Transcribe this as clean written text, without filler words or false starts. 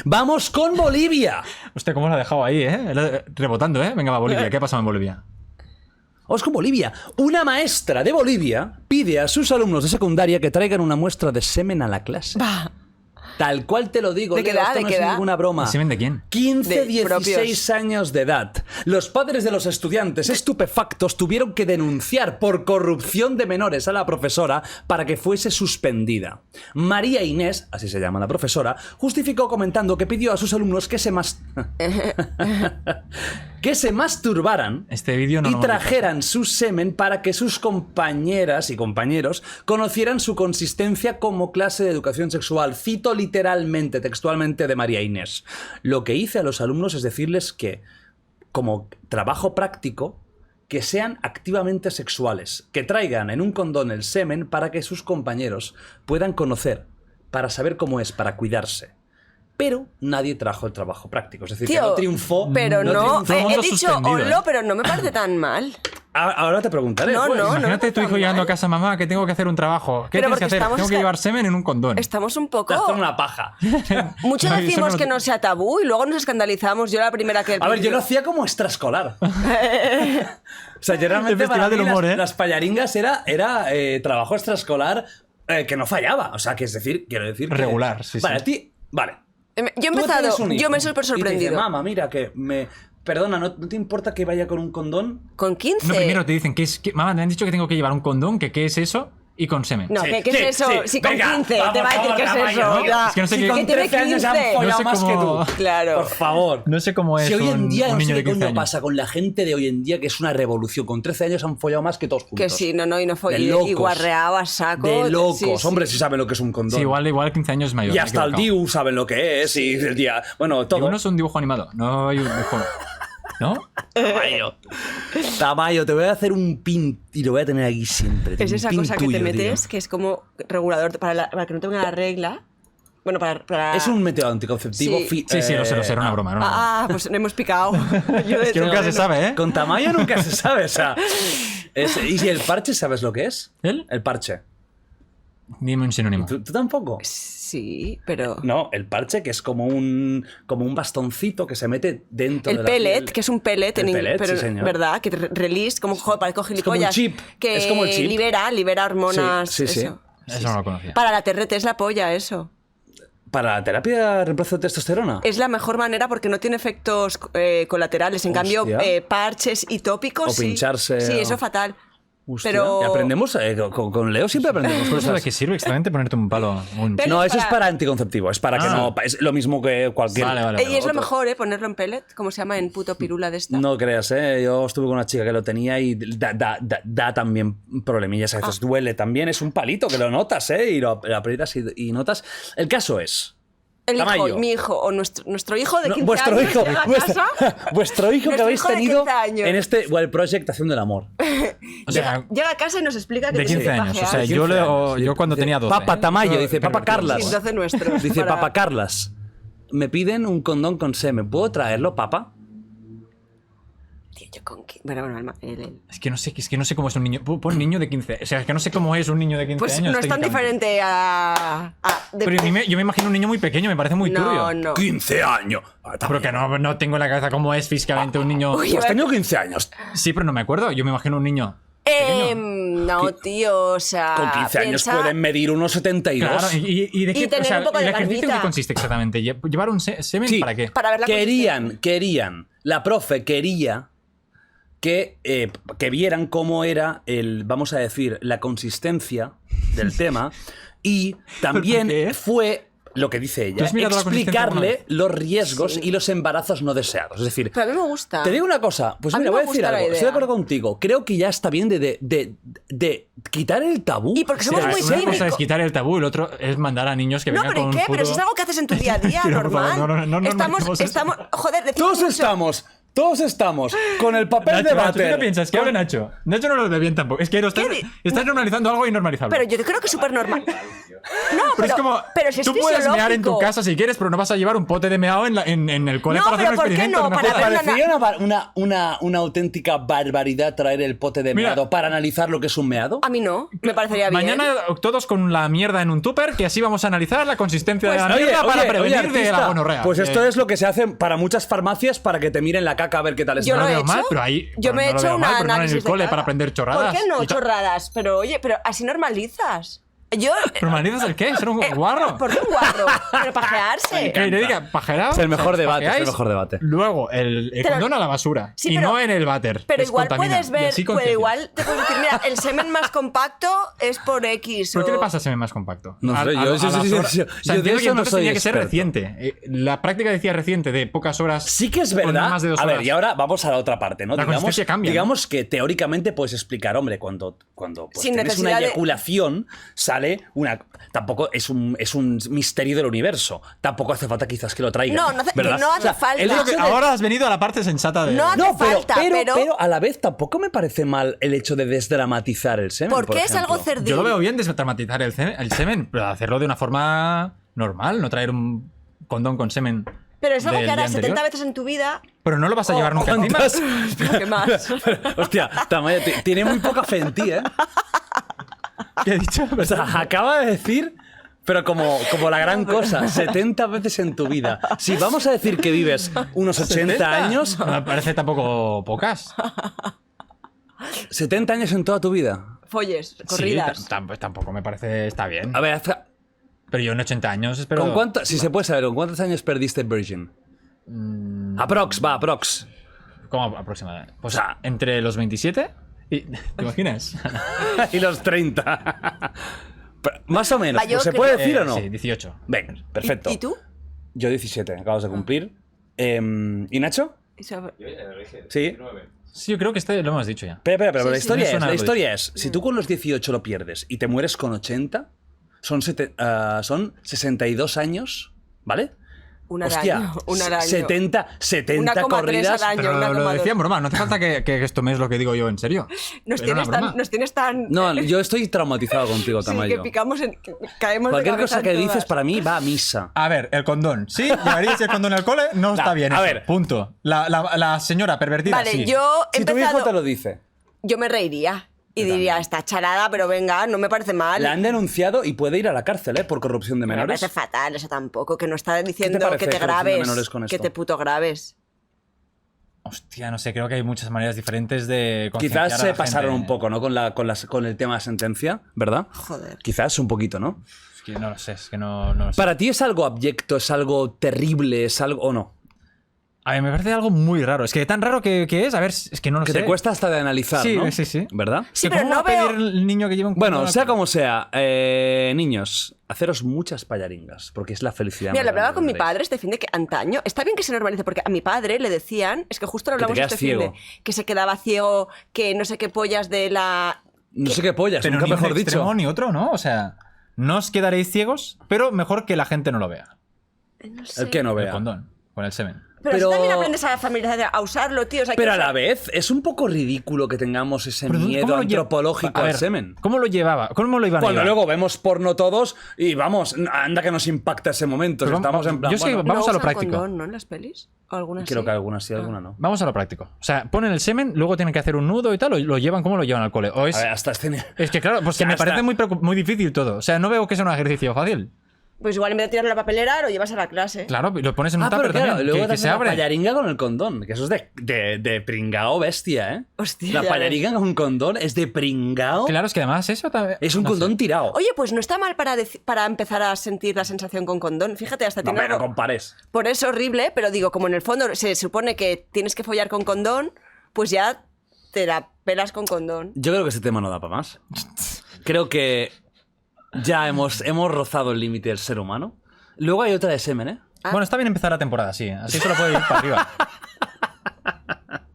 Vamos con Bolivia. Hostia, cómo lo ha dejado ahí, rebotando, Venga, va, Bolivia. ¿Qué ha pasado en Bolivia? Vamos con Bolivia. Una maestra de Bolivia pide a sus alumnos de secundaria que traigan una muestra de semen a la clase. Bah. Tal cual te lo digo, ¿De qué edad? esto no es ninguna broma. ¿El semen de quién? 15, De 16 propios. años de edad. Los padres de los estudiantes estupefactos tuvieron que denunciar por corrupción de menores a la profesora para que fuese suspendida. María Inés, así se llama la profesora, justificó comentando que pidió a sus alumnos que se masturbaran Este vídeo no y lo hemos visto. trajeran su semen para que sus compañeras y compañeros conocieran su consistencia como clase de educación sexual. Cito literalmente, textualmente de María Inés. Lo que hice a los alumnos es decirles que, como trabajo práctico, que sean activamente sexuales, que traigan en un condón el semen para que sus compañeros puedan conocer, para saber cómo es, para cuidarse. Pero nadie trajo el trabajo práctico. Es decir, Tío, que no triunfó. pero no, Todo el he mundo dicho suspendido, Olo, pero no me parece tan mal. Ahora te preguntaré. No, pues. no, Imagínate me tu hijo parece llegando a mal. casa, mamá, que tengo que hacer un trabajo. ¿Qué Pero tienes que porque hacer? estamos Tengo que ca- llevar semen en un condón. Estamos un poco... Te hacen una paja. Mucho No, eso decimos no- que no sea tabú y luego nos escandalizamos. Yo la primera que... A ver, yo lo hacía como extraescolar. O sea, generalmente El festival para mí del humor, las payaringas era trabajo extraescolar que no fallaba. O sea, que es decir, quiero decir... que- Regular, sí, sí. Vale, a ti... Vale. Yo he Tú empezado, tienes un hijo yo me he súper y te dice, sorprendido. mamá, mira, que me... Perdona, ¿no te importa que vaya con un condón? Con 15. No, primero te dicen mamá, me han dicho que tengo que llevar un condón, que qué es eso, y con semen. No, Sí, ¿qué sí, es eso? sí. Si con Venga, 15 vamos, te va a decir vamos, qué es vamos, eso. vamos. Ya. Es que no sé Si qué- con Que tiene 13 años se han 15. follado No sé más cómo- que tú. Claro. Por favor. No sé cómo es Si hoy en día un no niño sé de qué 15 coño años. pasa con la gente de hoy en día, que es una revolución. Con 13 años han follado más que todos juntos. Que sí, no, y no fue De y locos. guarreaba a saco. De locos. Sí, sí. Hombre, si saben lo que es un condón. Sí, igual 15 años es mayor. Y me he hasta el equivocado. Diu saben lo que es. Y el día... Bueno, Y todo. uno es un dibujo animado, no hay un dibujo... ¿No? Tamayo, te voy a hacer un pin y lo voy a tener aquí siempre. Es un esa pin cosa que tuyo, te metes, tío. que es como regulador para que no tenga la regla. Bueno, para... Es un método anticonceptivo. Sí. Sí, lo sé, era una broma. Era una broma. Ah, pues no hemos picado. Yo Es que nunca se sabe, ¿eh? Con Tamayo nunca se sabe, o sea. ¿Y si el parche sabes lo que es? ¿El? El parche. Dime un sinónimo. ¿Tú tampoco? Sí, pero... No, el parche, que es como un bastoncito que se mete dentro El de la pellet, piel. que es un pellet, El en pellet, pero, sí, señor. ¿verdad? Que release, como joder, parezco como un gilipollas. chip, Que es como el chip. libera hormonas. Sí, sí, sí. Eso. Eso no lo conocía. Para la TRT es la polla, eso. ¿Para la terapia de reemplazo de testosterona? Es la mejor manera porque no tiene efectos colaterales. En cambio, Hostia. parches y tópicos O sí. pincharse, Sí, o- eso fatal. Hostia, pero- y aprendemos, con Leo siempre aprendemos ¿Eso de cosas. qué sirve exactamente ponerte un palo? Pero- No, eso es para- para anticonceptivo, es para que Ah. no... Es lo mismo que cualquier... Vale. Y es lo otro. mejor, ponerlo en pellet, como se llama en puto pirula de esta. No creas, yo estuve con una chica que lo tenía y da también problemillas. A veces duele también, es un palito que lo notas, y lo aprietas y notas. El caso es... El hijo, Tamayo. mi hijo, o nuestro hijo de 15 No, vuestro años hijo, llega a vuestro, casa, vuestro hijo que Nuestro habéis hijo de tenido 15 años. en este Wild Project Haciendo el Amor. O sea, llega a casa y nos explica que de tiene 15 que años. O sea, pajear. yo cuando tenía 12. Papa Tamayo, Yo- dice Papa Carlas. Sí, 12 nuestros. Dice para- Papa Carlas. Me piden un condón con semen. ¿Puedo traerlo, papa? Tío, yo con qué... Bueno, él. Es que no sé cómo es un niño. Pon niño de 15. O sea, es que no sé cómo es un niño de 15 Pues años. no es tan técnicamente. diferente a Pero yo me imagino un niño muy pequeño, me parece muy turbio. No. 15 años. Pero que no tengo en la cabeza cómo es físicamente un niño. Uy, Pues has tenido 15 años. Sí, pero no me acuerdo. Yo me imagino un niño. No, tío, o sea... Con 15 años piensa- pueden medir unos 72. Claro, ¿y de qué? Y tener un poco ¿el de ejercicio en barbita. qué consiste exactamente? ¿Llevar un semen Sí. para qué? Para ver la Querían, la profe quería que vieran cómo era vamos a decir, la consistencia del tema y también ¿Por qué? fue lo que dice ¿Tú ella, has mirado la consistencia alguna explicarle vez? los riesgos Sí. y los embarazos no deseados. Es decir, Pero a mí me gusta. te digo una cosa, pues A mí mira, me voy a decir gusta la algo, idea. estoy de acuerdo contigo, creo que ya está bien de quitar el tabú. Y porque O sea, somos muy Una cosa cívicos. es quitar el tabú y el otro es mandar a niños que No, vengan pero con ¿y un qué? puro... Pero si es algo que haces en tu día a día, Pero, por normal. favor, no estamos, normalicemos eso. joder, decimos Todos mucho- estamos todos estamos con el papel de Nacho, ¿tú váter. qué piensas? ¿Qué hable Nacho? Nacho no lo ve bien tampoco. Es que lo estás normalizando algo innormalizable. Pero yo creo que es súper normal. No, Pero es como, pero si es tú puedes mear en tu fisiológico. casa si quieres, pero no vas a llevar un pote de meao en el cole No, para hacer pero un ¿por qué experimento. no? me Para jodas. ver- ¿Parecería una auténtica barbaridad traer el pote de Mira. meado para analizar lo que es un meado? A mí no, me parecería bien. Mañana todos con la mierda en un tupper, que así vamos a analizar la consistencia de la Oye, mierda para oye, prevenir oye, de artista, la gonorrea. Pues esto es lo que se hace para muchas farmacias para que te miren la caca a ver qué tal Yo está. no lo lo he veo hecho. mal, pero ahí. Yo me he no lo hecho veo una mal, pero no en análisis el de cole caca. para aprender chorradas. ¿Por qué no Y ta- chorradas? Pero oye, pero así normalizas. Yo. ¿Pero normalizas el qué? ¿Ser un guarro? ¿Por qué un guarro? Pero pajearse. Que le diga, pajeado. Es el mejor debate, es el pajeáis, mejor debate. Luego, el Pero- condón a la basura. Sí, y pero- no en el váter. Pero que igual contamina. puedes Y ver, así pues conciencias. igual te puedes decir, mira, el semen más compacto es por X. ¿Por o... qué le pasa a semen más compacto? No sé, yo- las sí, sí, horas. sí, O yo sea, de entiendo eso que no entonces soy tenía que ser experto. reciente. La práctica decía reciente, de pocas horas. Sí que es con verdad. más de 2 A ver, horas. y ahora vamos a la otra parte, ¿no? La consistencia cambia, ¿no? digamos que teóricamente puedes explicar, hombre, cuando pues, Sin tienes una necesidad de- eyaculación, sale una. Tampoco es un misterio del universo. Tampoco hace falta quizás que lo traigan. No, no hace- que ¿verdad? no hace falta. el Digo hecho de- Ahora has venido a la parte sensata de. No hace No, falta, pero- pero a la vez tampoco me parece mal el hecho de desdramatizar el semen. Porque es ejemplo. algo cerdín. Yo lo veo bien desdramatizar el semen, pero hacerlo de una forma normal, no traer un condón con semen. Pero es algo del que harás día 70 anterior. veces en tu vida. Pero no lo vas a llevar nunca encima. ¿Cuántas? ¿Qué más? Hostia, Tamayo, tiene muy poca fe en ti, ¿eh? ¿Qué he dicho? O sea, acaba de decir, pero como la gran cosa, 70 veces en tu vida. Si vamos a decir que vives unos 80 años, No me parece tampoco pocas. 70 años en toda tu vida. Folles, Sí, corridas. tampoco me parece. Está bien. A ver, Pero yo en 80 años espero. ¿con cuánto, si se puede saber, ¿con cuántos años perdiste Virgin? Aprox, va, aprox. ¿Cómo aproximadamente? Pues O sea- entre los 27 y. ¿Te imaginas? Y los 30. Pero, más o menos, Va, yo ¿se creo- puede decir o no? Sí, 18. Venga, perfecto. ¿Y tú? Yo 17, acabas de cumplir. ¿Y Nacho? Sí. Sí, yo creo que este lo hemos dicho ya. Pero Sí, la sí. historia Me es, suena la algo historia es, si tú con los 18 lo pierdes y te mueres con 80, son 62 años, ¿vale? Un araño. Un araño. 70 1,3 corridas. araño. Pero una lo coma decía en dos. broma, no hace falta que esto me es lo que digo yo en serio. Nos Era una tienes, broma. nos tienes tan. No, yo estoy traumatizado contigo, Sí, que Tamayo. picamos en. Que caemos de Cualquier cabeza cosa en que todas. dices para mí va a misa. A ver, el condón. ¿Sí? ¿Llevaríais el condón al cole? No está bien. a eso. ver. Punto. La señora pervertida, Vale, sí. yo he Si tu hijo empezado. te lo dice. Yo me reiría. Y diría, está charada, pero venga, no me parece mal. La han denunciado y puede ir a la cárcel, ¿eh? Por corrupción de Me menores. parece fatal eso tampoco, que no está diciendo parece que te corrupción de grabes, menores con que esto? te puto grabes. Hostia, no sé, creo que hay muchas maneras diferentes de concienciar Quizás a se la pasaron gente. un poco, ¿no? Con el tema de sentencia, ¿verdad? Joder. Quizás un poquito, ¿no? Es que no lo sé, es que no lo sé. ¿Para ti es algo abyecto, es algo terrible, es algo o no? A mí me parece algo muy raro. Es que tan raro que es, a ver, es que no lo Que sé. te cuesta hasta de analizar, Sí, ¿no? sí, sí. ¿Verdad? Sí, ¿Que pero cómo no va a pedir veo. el niño que lleva un Bueno, condón sea al- como sea, niños, haceros muchas payaringas, porque es la felicidad. Mira, más lo hablaba grande con mi que tendréis. padre este fin de que antaño. Está bien que se normalice, porque a mi padre le decían, es que justo lo Que te hablamos quedas este fin de, ciego. que se quedaba ciego, que no sé qué pollas de la. No sé qué pollas, Pero nunca ni un mejor extremo dicho. ni otro, ¿no? O sea, no os quedaréis ciegos, pero mejor que la gente no lo vea. No sé. El que no El vea. condón, con el semen. Pero, Pero- si también aprendes a familiarizar, a usarlo, tío. O sea, Pero que- a la vez, es un poco ridículo que tengamos ese Pero, miedo ¿cómo lo lle- antropológico A al ver, semen. ¿Cómo lo llevaba? ¿Cómo lo iban a Cuando llevar? luego vemos porno todos y vamos, anda que nos impacta ese momento. Pero Estamos vamos- en plan. yo es que bueno, vamos a lo usan práctico. condón, ¿no? En las pelis. ¿O algunas creo sí? que algunas sí, algunas no. Vamos a lo práctico. O sea, ponen el semen, luego tienen que hacer un nudo y tal, o lo llevan, ¿cómo lo llevan al cole? O es, A ver, hasta escena. es que claro, pues que Ya me está. parece muy difícil todo. O sea, no veo que sea un ejercicio fácil. Pues igual en vez de tirarlo a la papelera, lo llevas a la clase. Claro, y lo pones en un Pero tupper claro, también, luego que te se hacen abre. la payaringa con el condón, que eso es de pringao bestia, ¿eh? Hostia, La ya payaringa con condón es de pringao. Claro, es que además eso también... Es un no sé. condón tirado. Oye, pues no está mal para empezar a sentir la sensación con condón. Fíjate, hasta No, tiene pero algo- compares. Por eso horrible, pero digo, como en el fondo se supone que tienes que follar con condón, pues ya te la pelas con condón. Yo creo que ese tema no da para más. Creo que ya hemos rozado el límite del ser humano. Luego hay otra de semen, ¿eh? Ah. Bueno, está bien empezar la temporada, sí. Así solo puede ir para arriba.